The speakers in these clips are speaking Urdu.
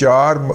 4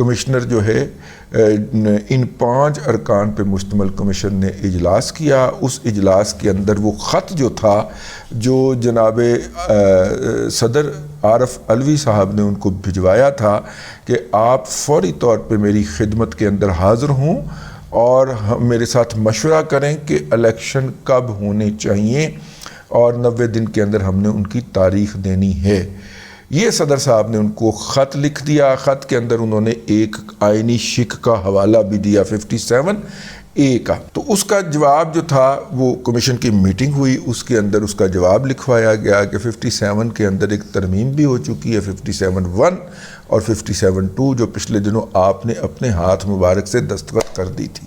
کمشنر جو ہے ان 5 ارکان پہ مشتمل کمیشن نے اجلاس کیا. اس اجلاس کے اندر وہ خط جو تھا جو جناب صدر عارف علوی صاحب نے ان کو بھجوایا تھا کہ آپ فوری طور پہ میری خدمت کے اندر حاضر ہوں اور میرے ساتھ مشورہ کریں کہ الیکشن کب ہونے چاہیے اور 90 دن کے اندر ہم نے ان کی تاریخ دینی ہے. یہ صدر صاحب نے ان کو خط لکھ دیا. خط کے اندر انہوں نے ایک آئینی شک کا حوالہ بھی دیا 57A کا. تو اس کا جواب جو تھا وہ کمیشن کی میٹنگ ہوئی, اس کے اندر اس کا جواب لکھوایا گیا کہ 57 کے اندر ایک ترمیم بھی ہو چکی ہے, 57(1) اور 57(2) جو پچھلے دنوں آپ نے اپنے ہاتھ مبارک سے دستخط کر دی تھی.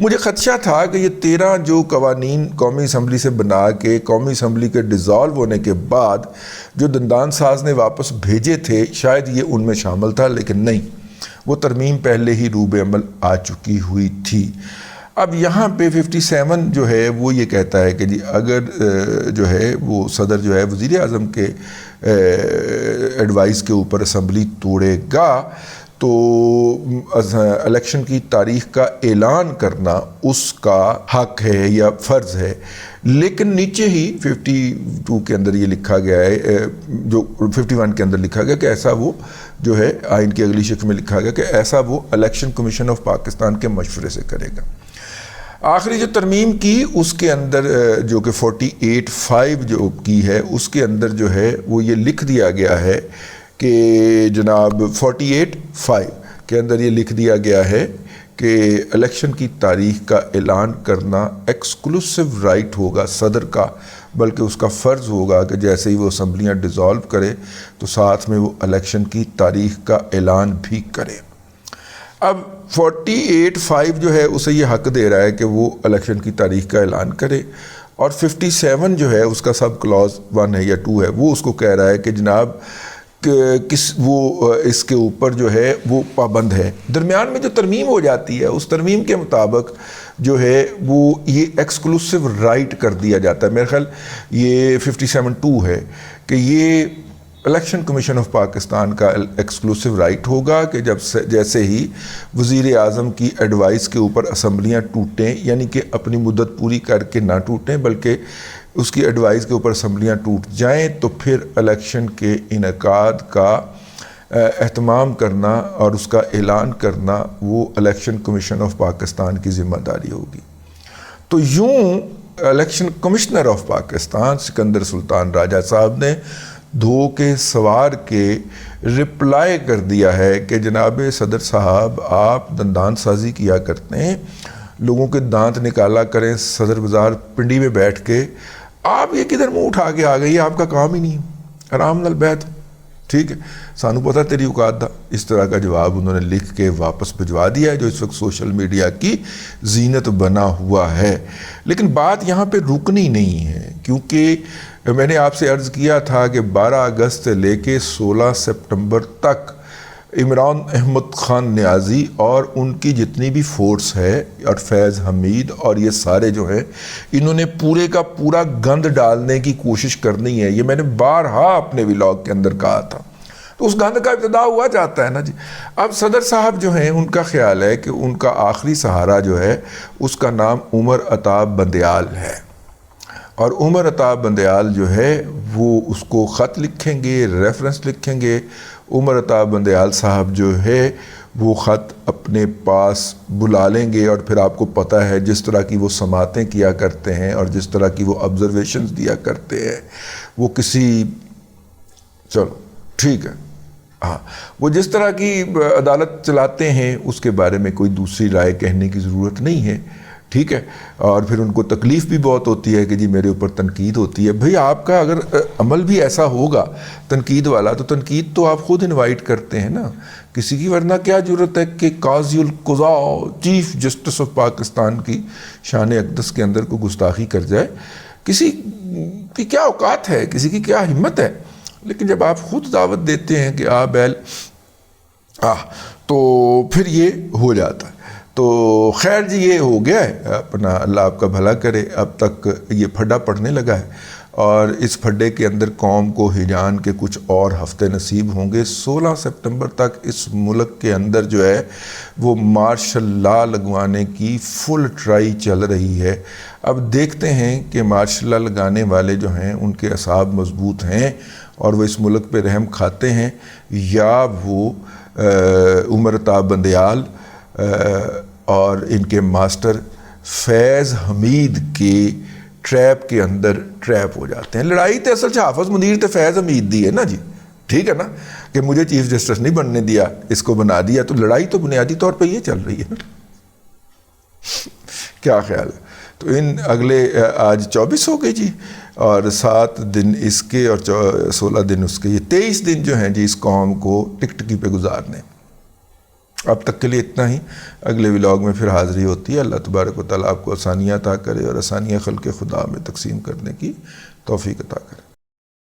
مجھے خدشہ تھا کہ یہ 13 جو قوانین قومی اسمبلی سے بنا کے قومی اسمبلی کے ڈیزالو ہونے کے بعد جو دندان ساز نے واپس بھیجے تھے شاید یہ ان میں شامل تھا, لیکن نہیں, وہ ترمیم پہلے ہی روب عمل آ چکی ہوئی تھی. اب یہاں پہ 57 جو ہے وہ یہ کہتا ہے کہ جی اگر جو ہے وہ صدر جو ہے وزیر اعظم کے ایڈوائس کے اوپر اسمبلی توڑے گا تو الیکشن کی تاریخ کا اعلان کرنا اس کا حق ہے یا فرض ہے. لیکن نیچے ہی 52 کے اندر یہ لکھا گیا ہے, جو 51 کے اندر لکھا گیا کہ ایسا وہ جو ہے آئین کی اگلی شکل میں لکھا گیا کہ ایسا وہ الیکشن کمیشن آف پاکستان کے مشورے سے کرے گا. آخری جو ترمیم کی اس کے اندر جو کہ 48(5) جو کی ہے اس کے اندر جو ہے وہ یہ لکھ دیا گیا ہے کہ جناب 48(5) کے اندر یہ لکھ دیا گیا ہے کہ الیکشن کی تاریخ کا اعلان کرنا ایکسکلوسیو رائٹ ہوگا صدر کا, بلکہ اس کا فرض ہوگا کہ جیسے ہی وہ اسمبلیاں ڈیزالو کرے تو ساتھ میں وہ الیکشن کی تاریخ کا اعلان بھی کرے. اب 48(5) جو ہے اسے یہ حق دے رہا ہے کہ وہ الیکشن کی تاریخ کا اعلان کرے, اور 57 جو ہے اس کا سب کلاز 1 ہے یا 2 ہے, وہ اس کو کہہ رہا ہے کہ جناب وہ اس کے اوپر جو ہے وہ پابند ہے. درمیان میں جو ترمیم ہو جاتی ہے اس ترمیم کے مطابق جو ہے وہ یہ ایکسکلوسیو رائٹ کر دیا جاتا ہے. میرے خیال یہ 57(2) ہے کہ یہ الیکشن کمیشن آف پاکستان کا ایکسکلوسیو رائٹ ہوگا کہ جیسے ہی وزیر اعظم کی ایڈوائس کے اوپر اسمبلیاں ٹوٹیں, یعنی کہ اپنی مدت پوری کر کے نہ ٹوٹیں بلکہ اس کی ایڈوائس کے اوپر اسمبلیاں ٹوٹ جائیں, تو پھر الیکشن کے انعقاد کا اہتمام کرنا اور اس کا اعلان کرنا وہ الیکشن کمیشن آف پاکستان کی ذمہ داری ہوگی. تو یوں election commissioner of Pakistan Sikandar Sultan Raja صاحب نے دھو کے سوار کے رپلائی کر دیا ہے کہ جناب صدر صاحب آپ دندان سازی کیا کرتے ہیں, لوگوں کے دانت نکالا کریں صدر بازار پنڈی میں بیٹھ کے, آپ یہ کدھر منہ اٹھا کے آ گئی, آپ کا کام ہی نہیں, آرام نال بیٹھ, ٹھیک ہے, سانو پتہ تیری اوقات دا. اس طرح کا جواب انہوں نے لکھ کے واپس بھجوا دیا ہے جو اس وقت سوشل میڈیا کی زینت بنا ہوا ہے. لیکن بات یہاں پہ رکنی نہیں ہے, کیونکہ میں نے آپ سے عرض کیا تھا کہ 12 اگست سے لے کے 16 سپٹمبر تک عمران احمد خان نیازی اور ان کی جتنی بھی فورس ہے اور فیض حمید اور یہ سارے جو ہیں انہوں نے پورے کا پورا گند ڈالنے کی کوشش کرنی ہے. یہ میں نے بارہا اپنے ولاگ کے اندر کہا تھا. تو اس گند کا ابتدا ہوا جاتا ہے نا جی. اب صدر صاحب جو ہیں ان کا خیال ہے کہ ان کا آخری سہارا جو ہے اس کا نام عمر عطاب بندیال ہے, اور عمر عطاب بندیال جو ہے وہ اس کو خط لکھیں گے, ریفرنس لکھیں گے. عمر عطاب بندیال صاحب جو ہے وہ خط اپنے پاس بلا لیں گے, اور پھر آپ کو پتہ ہے جس طرح کی وہ سماعتیں کیا کرتے ہیں اور جس طرح کی وہ آبزرویشنز دیا کرتے ہیں, وہ کسی چلو ٹھیک ہے ہاں وہ جس طرح کی عدالت چلاتے ہیں اس کے بارے میں کوئی دوسری رائے کہنے کی ضرورت نہیں ہے, ٹھیک ہے. اور پھر ان کو تکلیف بھی بہت ہوتی ہے کہ جی میرے اوپر تنقید ہوتی ہے. بھئی آپ کا اگر عمل بھی ایسا ہوگا تنقید والا تو تنقید تو آپ خود انوائٹ کرتے ہیں نا کسی کی, ورنہ کیا ضرورت ہے کہ قاضی القضاء چیف جسٹس آف پاکستان کی شان اقدس کے اندر کوئی گستاخی کر جائے. کسی کی کیا اوقات ہے, کسی کی کیا ہمت ہے. لیکن جب آپ خود دعوت دیتے ہیں کہ بیل تو پھر یہ ہو جاتا ہے. تو خیر جی یہ ہو گیا ہے, اپنا اللہ آپ کا بھلا کرے. اب تک یہ پھڈا پڑنے لگا ہے اور اس پھڈے کے اندر قوم کو ہجان کے کچھ اور ہفتے نصیب ہوں گے۔ 16 سپتمبر تک اس ملک کے اندر جو ہے وہ مارشل لا لگوانے کی فل ٹرائی چل رہی ہے۔ اب دیکھتے ہیں کہ مارشل لا لگانے والے جو ہیں ان کے اعصاب مضبوط ہیں اور وہ اس ملک پہ رحم کھاتے ہیں، یا وہ عمر عطا بندیال اور ان کے ماسٹر فیض حمید کے ٹریپ کے اندر ٹریپ ہو جاتے ہیں۔ لڑائی تو اصل حافظ منیر تے فیض حمید دی ہے نا جی، ٹھیک ہے نا، کہ مجھے چیف جسٹس نہیں بننے دیا، اس کو بنا دیا، تو لڑائی تو بنیادی طور پہ یہ چل رہی ہے نا۔ کیا خیال ہے؟ تو ان اگلے آج 24 ہو گئی جی، اور 7 دن اس کے اور 16 دن اس کے، یہ 23 دن جو ہیں جی اس قوم کو ٹکٹکی پہ گزارنے۔ اب تک کے لیے اتنا ہی، اگلے ولاگ میں پھر حاضری ہوتی ہے۔ اللہ تبارک و تعالیٰ آپ کو آسانیاں عطا کرے اور آسانیاں خلق خدا میں تقسیم کرنے کی توفیق عطا کرے۔